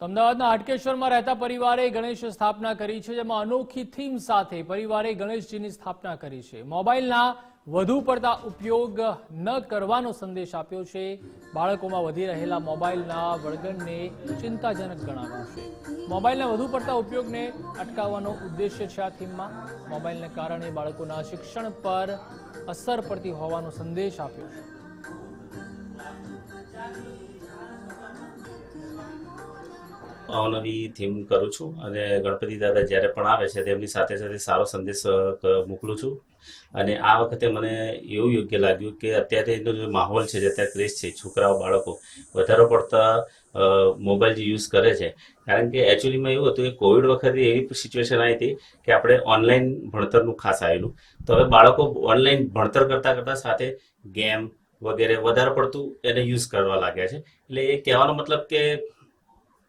અમદાવાદના હાટકેશ્વરમાં રહેતા પરિવારે ગણેશ સ્થાપના કરી છે, જેમાં અનોખી થીમ સાથે પરિવારે ગણેશજીની સ્થાપના કરી છે। મોબાઈલના વધુ પડતા ઉપયોગ ન કરવાનો સંદેશ આપ્યો છે। બાળકોમાં વધી રહેલા મોબાઈલના વળગણને ચિંતાજનક ગણાવ્યું છે। મોબાઈલના વધુ પડતા ઉપયોગને અટકાવવાનો ઉદ્દેશ્ય છે આ થીમમાં। મોબાઈલને કારણે બાળકોના શિક્ષણ પર અસર પડતી હોવાનો સંદેશ આપ્યો છે। અવનવી થીમ કરું છું અને ગણપતિ દાદા જ્યારે પણ આવે છે તેમની સાથે સાથે સારો સંદેશ મોકલું છું। અને આ વખતે મને એવું યોગ્ય લાગ્યું કે અત્યારે એનો જે માહોલ છે, જે અત્યારે ક્રેઝ છે, છોકરાઓ બાળકો વધારે પડતા મોબાઈલ જે યુઝ કરે છે, કારણ કે એકચ્યુઅલીમાં એવું હતું કે કોવિડ વખતે એવી સિચ્યુએશન આવી હતી કે આપણે ઓનલાઈન ભણતરનું ખાસ આવેલું, તો હવે બાળકો ઓનલાઈન ભણતર કરતાં સાથે ગેમ વગેરે વધારે પડતું એને યુઝ કરવા લાગ્યા છે। એટલે એ કહેવાનો મતલબ કે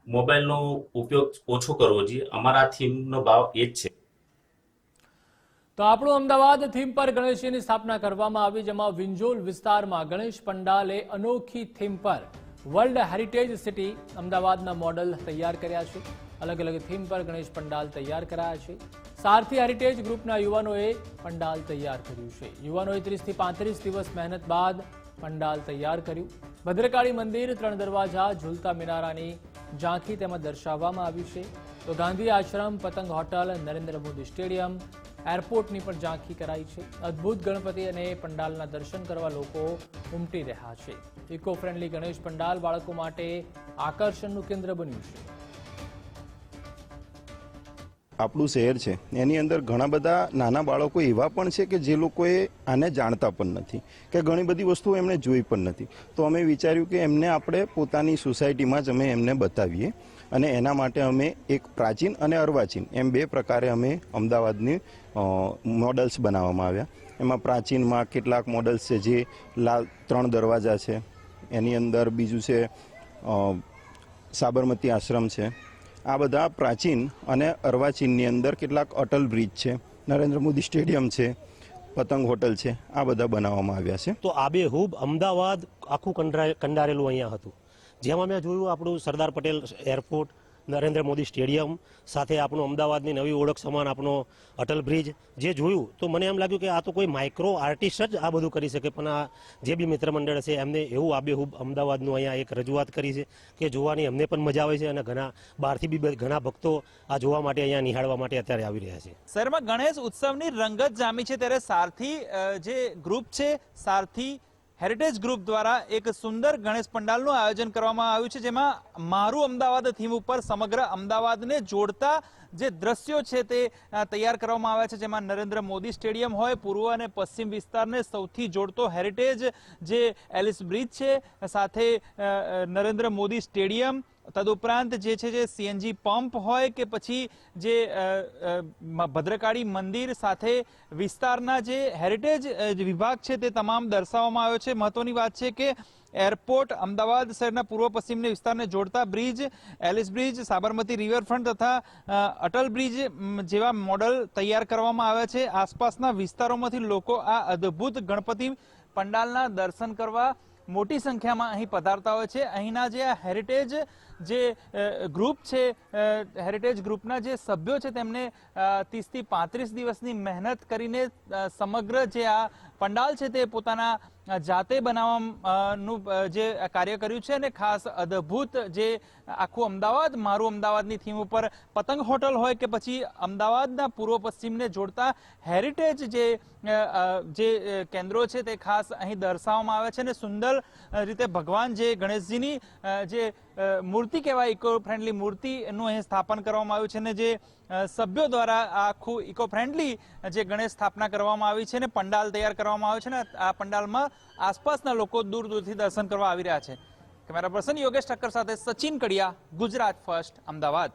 મોબાઈલનો ઉપયોગ ઓછો કરવો જોઈએ। અમારા થીમનો ભાવ એ જ છે। તો આપણું અમદાવાદ થીમ પર ગણેશજીની સ્થાપના કરવામાં આવી, જેમાં વિંજોલ વિસ્તારમાં ગણેશ પંડાલે અનોખી થીમ પર વર્લ્ડ હેરિટેજ સિટી અમદાવાદના મોડલ તૈયાર કર્યા છે। અલગ અલગ થીમ પર ગણેશ પંડાલ તૈયાર કરાયા છે। સારથી હેરિટેજ ગ્રુપના યુવાનોએ પંડાલ તૈયાર કર્યું છે। યુવાનોએ 30 થી 35 દિવસ મહેનત બાદ પંડાલ તૈયાર કર્યું। ભદ્રકાળી મંદિર, 3 દરવાજા, ઝૂલતા મિનારાની ઝાંખી તેમાં દર્શાવવામાં આવી છે। તો ગાંધી આશ્રમ, પતંગ હોટલ, નરેન્દ્ર મોદી સ્ટેડિયમ, એરપોર્ટની પણ ઝાંખી કરાઈ છે। અદ્ભુત ગણપતિ અને પંડાલના દર્શન કરવા લોકો ઉમટી રહ્યા છે। ઇકો ફ્રેન્ડલી ગણેશ પંડાલ બાળકો માટે આકર્ષણનું કેન્દ્ર બન્યું છે। આપણું શહેર છે એની અંદર ઘણા બધા નાના બાળકો એવા પણ છે કે જે લોકોએ આને જાણતા પણ નથી, કે ઘણી બધી વસ્તુઓ એમણે જોઈ પણ નથી। તો અમે વિચાર્યું કે એમને આપણે પોતાની સોસાયટીમાં જ અમે એમને બતાવીએ, અને એના માટે અમે એક પ્રાચીન અને અર્વાચીન એમ 2 પ્રકારે અમે અમદાવાદની મોડલ્સ બનાવવામાં આવ્યા। એમાં પ્રાચીનમાં કેટલાક મોડલ્સ છે જે લાલ 3 દરવાજા છે, એની અંદર બીજું છે સાબરમતી આશ્રમ છે। આ બધા પ્રાચીન અને અર્વાચીનની અંદર કેટલાક અટલ બ્રિજ છે, નરેન્દ્ર મોદી સ્ટેડિયમ છે, પતંગ હોટલ છે, આ બધા બનાવવામાં આવ્યા છે। તો આબેહૂબ અમદાવાદ આખું કંડારેલું અહીંયા હતું, જેમાં મેં જોયું આપણું સરદાર પટેલ એરપોર્ટ, નરેન્દ્ર મોદી સ્ટેડિયમ સાથે આપણું અમદાવાદની નવી ઓળખ સમાન આપણો અટલ બ્રિજ જે જોયું તો મને એમ લાગ્યું કે આ તો કોઈ માઇક્રો આર્ટિસ્ટ જ આ બધું કરી શકે, પણ આ જે બી મિત્ર મંડળ છે એમને એવું આબેહૂબ અમદાવાદનું અહીંયા એક રજૂઆત કરી છે કે જોવાની અમને પણ મજા આવે છે, અને ઘણા બહારથી બી ઘણા ભક્તો આ જોવા માટે અહીંયા નિહાળવા માટે અત્યારે આવી રહ્યા છે। શહેરમાં ગણેશ ઉત્સવની રંગત જામી છે, ત્યારે સારથી જે ગ્રુપ છે, સારથી હેરિટેજ ગ્રુપ દ્વારા એક સુંદર ગણેશ પંડાલનું આયોજન કરવામાં આવ્યું છે, જેમાં મારું અમદાવાદ થીમ ઉપર સમગ્ર અમદાવાદને જોડતા જે દ્રશ્યો છે તે તૈયાર કરવામાં આવ્યા છે, જેમાં નરેન્દ્ર મોદી સ્ટેડિયમ હોય, પૂર્વ અને પશ્ચિમ વિસ્તારને સૌથી જોડતો હેરિટેજ જે એલિસ બ્રિજ છે, સાથે નરેન્દ્ર મોદી સ્ટેડિયમ, તદુપરાંત જે છે જે સીએનજી પંપ હોય કે પછી જે ભદ્રકાળી મંદિર સાથે વિસ્તારના જે હેરિટેજ વિભાગ છે તે તમામ દર્શાવવામાં આવ્યો છે। મહત્વની વાત છે કે એરપોર્ટ, અમદાવાદ શહેરના પૂર્વ પશ્ચિમના વિસ્તારને જોડતા bridge, Ellis bridge, Sabarmati riverfront તથા અટલ બ્રિજ જેવા મોડલ તૈયાર કરવામાં આવ્યા છે। આસપાસના વિસ્તારોમાંથી લોકો આ અદ્ભુત ગણપતિ પંડાલના દર્શન કરવા મોટી સંખ્યામાં અહીં પધારતા હોય છે। અહીંના જે હેરિટેજ જે ગ્રુપ છે, હેરિટેજ ગ્રુપના જે સભ્યો છે તેમને 30 થી 35 દિવસની મહેનત કરીને સમગ્ર જે આ પંડાલ છે તે પોતાના જાતે બનાવવાનું જે કાર્ય કર્યું છે, અને ખાસ અદ્ભુત જે આખું અમદાવાદ મારું અમદાવાદની થીમ ઉપર પતંગ હોટલ હોય કે પછી અમદાવાદના પૂર્વ પશ્ચિમને જોડતા હેરિટેજ જે કેન્દ્રો છે તે ખાસ અહીં દર્શાવવામાં આવે છે, અને સુંદર રીતે ભગવાન જે ગણેશજીની જે મૂર્તિ કહેવાય, ઇકો ફ્રેન્ડલી મૂર્તિનું અહીં સ્થાપન કરવામાં આવ્યું છે, અને જે સભ્યો દ્વારા આખું ઇકો ફ્રેન્ડલી જે ગણેશ સ્થાપના કરવામાં આવી છે અને પંડાલ તૈયાર કરવામાં આવ્યું છે, ને આ પંડાલમાં આસપાસના લોકો દૂર દૂરથી દર્શન કરવા આવી રહ્યા છે। કેમેરા પર્સન યોગેશ ઠક્કર સાથે સચિન કડિયા, ગુજરાત ફર્સ્ટ, અમદાવાદ।